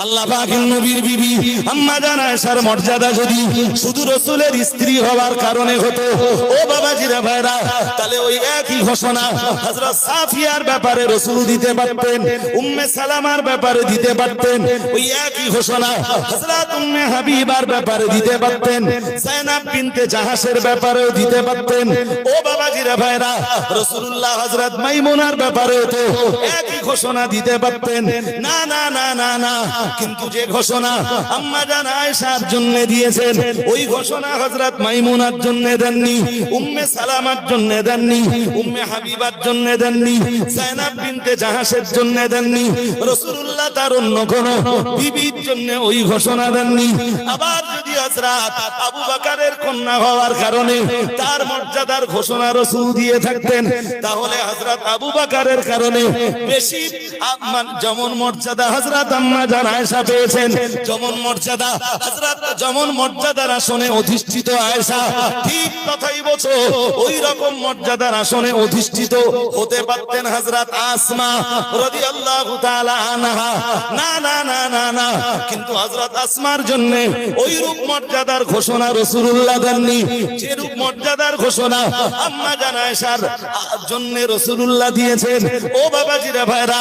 আল্লাহ পাকের নবীর বিবি আম্মা জান আয়েশার মর্যাদা যদি শুধু রাসূলের স্ত্রী হওয়ার কারণে হতো, ও বাবাজিরা ভাইরা, তাহলে ওই একই ঘোষণা হযরত সাফিয়ার ব্যাপারে রাসূল দিতে পারতেন, উম্মে সালামার ব্যাপারে দিতে পারতেন, ওই একই ঘোষণা হযরত উম্মে হাবিবার ব্যাপারে দিতে পারতেন, যায়েনাব বিনতে জাহাসের ব্যাপারেও দিতে পারতেন। ও বাবাজিরা ভাইরা, রাসূলুল্লাহ হযরত মাইমুনার ব্যাপারেও তো একই ঘোষণা দিতে পারতেন। না না না না না, কিন্তু যে ঘোষণা আম্মা জান আয়েশার জন্য দিয়েছেন, ওই ঘোষণা হযরত মাইমুনার জন্য দেননি, উম্মে সালামার জন্য দেননি, উম্মে হাবিবার জন্য দেননি, যায়েনাব বিনতে জাহাসের জন্য দেননি। রাসূলুল্লাহ তার অন্য কোন বিবির জন্য ওই ঘোষণা দেননি। আবার যদি হযরত আবু বকরের কন্যা হওয়ার কারণে তার মর্যাদার ঘোষণা রাসূল দিয়ে থাকতেন, তাহলে হযরত আবু বকরের কারণে বেশি যেমন মর্যাদা হযরত আম্মা জান আয়েশা পেয়েছেন, যেমন মর্যাদার আসনে অধিষ্ঠিত আয়েশা, ঠিক কথাই বলছো, ওই রকম মর্যাদার আসনে অধিষ্ঠিত হতে পারতেন হযরত আসমা রাদিয়াল্লাহু তাআলা আনহা। না না না না না, কিন্তু হযরত আসমার জন্য ওই রূপ মর্যাদার ঘোষণা রাসূলুল্লাহ দেননি, যে রূপ মর্যাদার ঘোষণা আম্মা জান আয়েশার জন্য রাসূলুল্লাহ দিয়েছেন। ও বাবাজিরা ভাইরা,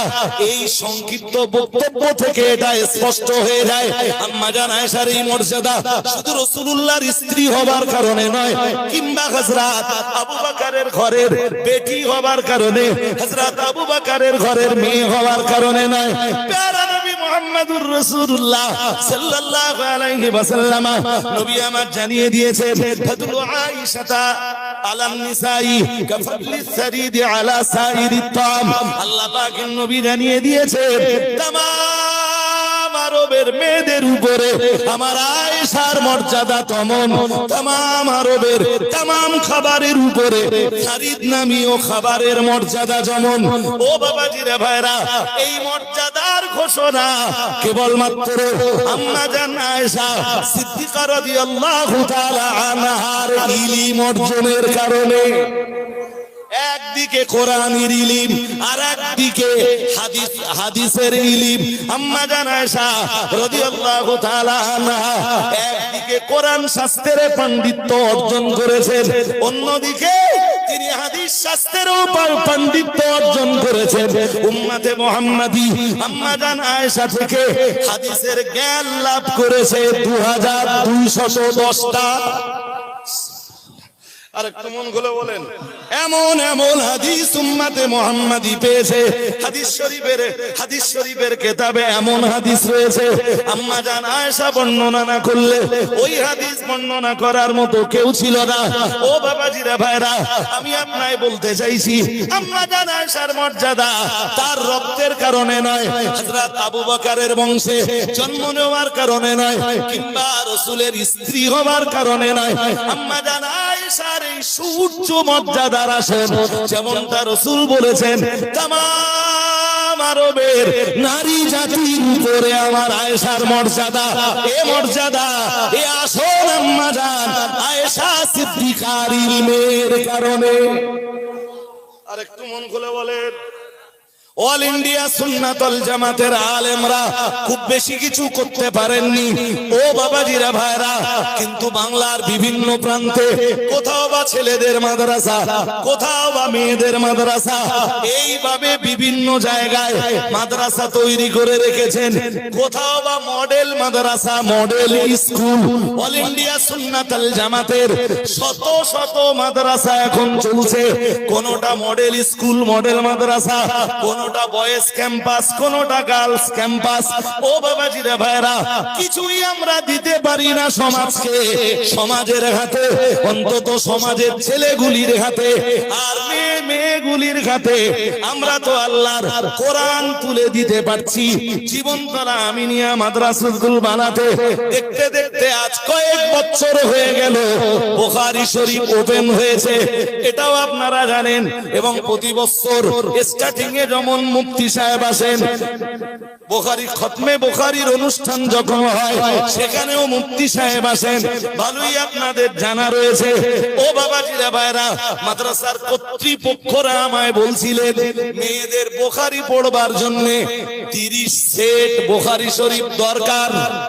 এই সংক্ষিপ্ত বক্তব্য থেকে এটা স্পষ্ট হয়ে যায়, আম্মা জান আয়েশার এই মর্যাদা শুধু রাসূলুল্লাহর স্ত্রী হবার কারণে নয়, কিংবা হযরত আবু বকরের ঘরের বেটি হবার কারণে, হযরত আবু বকরের ঘরের মেয়ে হওয়ার কারণে নয়। প্যারা নবী মুহাম্মদুর রাসূলুল্লাহ সাল্লাল্লাহু আলাইহি ওয়াসাল্লাম নবী আমার জানিয়ে দিয়েছেন, ফাদলু আয়েশাতা আলান নিসাই কাফালিস সারিদ আলা সাইরিত তাম। আল্লাহ পাকের নবী জানিয়ে দিয়েছেন, তামাম আরবের মেয়েদের উপরে আমার আয়েশার মর্যাদা তমন, তামাম আরবের তামাম খাবারের উপরে সারিদ নামীয় খাবারের মর্যাদা যেমন। ও বাবাজিরা ভাইরা, এই মর্যাদার ঘোষণা কেবলমাত্র আম্মা জান আয়েশা সিদ্দিকা রাদিয়াল্লাহু তাআলা আনহার ইলম অর্জনের কারণে। একদিকে কোরআনের ইলম আর একদিকে হাদিসের ইলম। আম্মা জান আয়েশা রাদিয়াল্লাহু তাআলা আনহা একদিকে কোরআন শাস্ত্রের পাণ্ডিত্য অর্জন করেছেন, অন্যদিকে তিনি হাদিস শাস্ত্রের উপর পাণ্ডিত্য অর্জন করেছেন। উম্মতে মুহাম্মাদি আম্মা জান আয়েশা থেকে হাদিসের জ্ঞান লাভ করেছে 2210টা। আর একটু মন খুলে বলেন, এমন এমন হাদিস উম্মতে মুহাম্মাদি পেয়েছে। হাদিস শরীফের কিতাবে এমন হাদিস রয়েছে, আম্মা জান আয়েশা বর্ণনা না করলে ওই হাদিস বর্ণনা করার মতো কেউ ছিল না। ও বাবাজিরা ভাইরা, আমি আপনাকে বলতে চাইছি, আম্মা জান আয়েশার মর্যাদা তার রক্তের কারণে নয়, হযরত আবু বকরের বংশে জন্ম নেওয়ার কারণে নয়, কিংবা রাসূলের স্ত্রী হওয়ার কারণে নয়। আম্মা জান আয়েশার এই সূর্য মর্যাদার আসন, যেমনটা রাসূল বলেছেন, তামাম আরবের নারী জাতির উপরে আমার আয়েশার মর্যাদা, এ মর্যাদা, এ আসন আম্মা জান আয়েশা সিদ্দিকার ইলমের কারণে। আর একটু মন খুলে বলেন, অল ইন্ডিয়া সুন্নাতুল জামাতের আলেমরা খুব বেশি কিছু করতে পারেননি। ও বাবাজিরা ভাইরা, কিন্তু বাংলার বিভিন্ন প্রান্তে কোথাও বা ছেলেদের মাদ্রাসা, কোথাও বা মেয়েদের মাদ্রাসা, এইভাবে বিভিন্ন জায়গায় মাদ্রাসা তৈরি করে রেখেছেন। কোথাও বা মডেল মাদ্রাসা, model school. All India Sunnatul জামাতের শত শত মাদ্রাসা এখন চলছে, কোনটা মডেল স্কুল, মডেল মাদ্রাসা, কোনটা বয়েজ ক্যাম্পাস, কোনটা গার্লস ক্যাম্পাস। ও বাবাজিরা ভাইরা, কিছুই আমরা দিতে পারি না সমাজকে, সমাজের হাতে, অন্তত সমাজের ছেলেগুলির হাতে আর মেয়েগুলির হাতে আমরা তো আল্লাহর কোরআন তুলে দিতে পারছি। জীবনতলা আমিনিয়া মাদ্রাসাতুল বানাতে দেখতে দেখতে আজ কয়েক বছর হয়ে গেল বুখারী শরীফ ওপেন হয়েছে, এটাও আপনারা জানেন। এবং প্রতি বছর স্টার্টিং এ যেমন এমন মুফতি সাহেব আসেন, বুখারী খতমে বুখারীর অনুষ্ঠান যখন হয় সেখানেও মুফতি সাহেব আসেন। ভালোই আপনাদের জানা রয়েছে। ও বাবাজিরা ভাইরা, মাদ্রাসার কর্তৃপক্ষরা আমায় বলছিলেন মেয়েদের বুখারী পড়বার জন্য 30 সেট বুখারী শরীফ দরকার।